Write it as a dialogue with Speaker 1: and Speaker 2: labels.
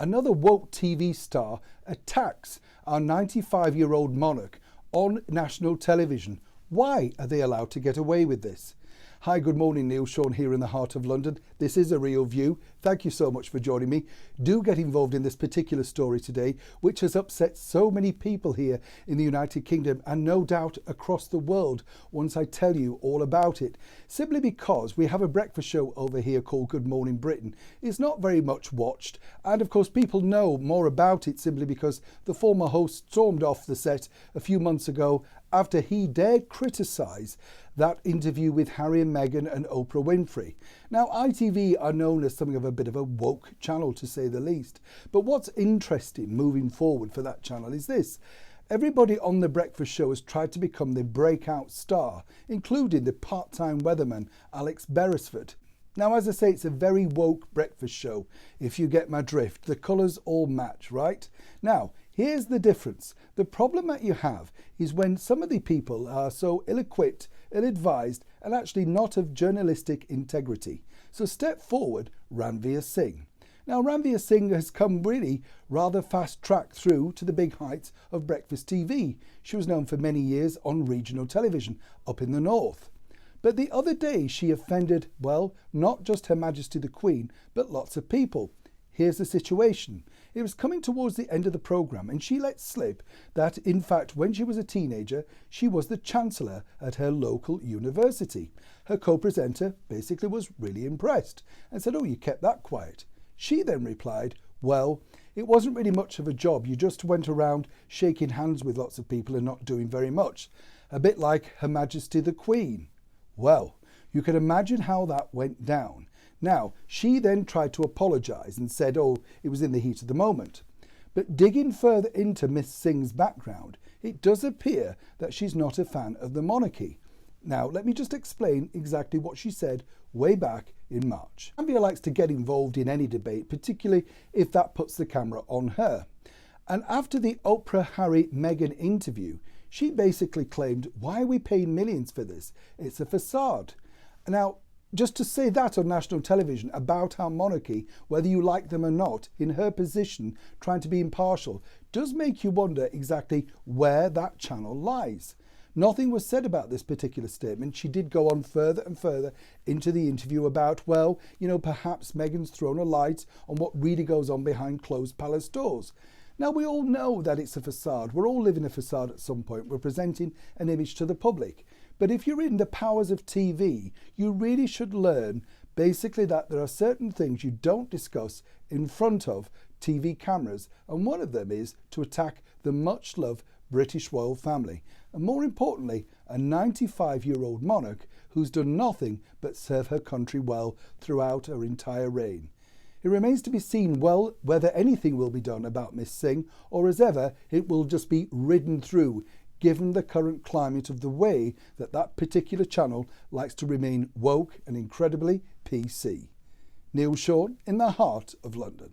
Speaker 1: Another woke TV star attacks our 95-year-old monarch on national television. Why are they allowed to get away with this? Hi, good morning, Neil Sean here in the heart of London. This is A Real View. Thank you so much for joining me. Do get involved in this particular story today, which has upset so many people here in the United Kingdom and no doubt across the world once I tell you all about it. Simply because we have a breakfast show over here called Good Morning Britain. It's not very much watched, and of course people know more about it simply because the former host stormed off the set a few months ago after he dared criticise that interview with Harry and Meghan and Oprah Winfrey. Now, ITV are known as something of a bit of a woke channel, to say the least. But what's interesting moving forward for that channel is this. Everybody on the breakfast show has tried to become the breakout star, including the part-time weatherman Alex Beresford. Now, as I say, it's a very woke breakfast show, if you get my drift. The colours all match, right? Now, here's the difference. The problem that you have is when some of the people are so ill-equipped, ill-advised, and actually not of journalistic integrity. So step forward, Ranveer Singh. Now, Ranveer Singh has come really rather fast-tracked through to the big heights of breakfast TV. She was known for many years on regional television up in the north. But the other day she offended, well, not just Her Majesty the Queen, but lots of people. Here's the situation. It was coming towards the end of the programme and she let slip that, in fact, when she was a teenager, she was the Chancellor at her local university. Her co-presenter basically was really impressed and said, "Oh, you kept that quiet." She then replied, "Well, it wasn't really much of a job. You just went around shaking hands with lots of people and not doing very much. A bit like Her Majesty the Queen." Well, you can imagine how that went down. Now, she then tried to apologise and said, oh, it was in the heat of the moment. But digging further into Miss Singh's background, it does appear that she's not a fan of the monarchy. Now, let me just explain exactly what she said way back in March. Ranveer likes to get involved in any debate, particularly if that puts the camera on her. And after the Oprah Harry Meghan interview, she basically claimed, why are we paying millions for this? It's a facade. Now, just to say that on national television about our monarchy, whether you like them or not, in her position, trying to be impartial, does make you wonder exactly where that channel lies. Nothing was said about this particular statement. She did go on further and further into the interview about, well, you know, perhaps Meghan's thrown a light on what really goes on behind closed palace doors. Now, we all know that it's a facade. We're all living a facade at some point. We're presenting an image to the public. But if you're in the powers of TV, you really should learn basically that there are certain things you don't discuss in front of TV cameras. And one of them is to attack the much-loved British royal family. And more importantly, a 95-year-old monarch who's done nothing but serve her country well throughout her entire reign. It remains to be seen, well, whether anything will be done about Miss Singh, or as ever, it will just be ridden through, given the current climate of the way that that particular channel likes to remain woke and incredibly PC. Neil Sean in the heart of London.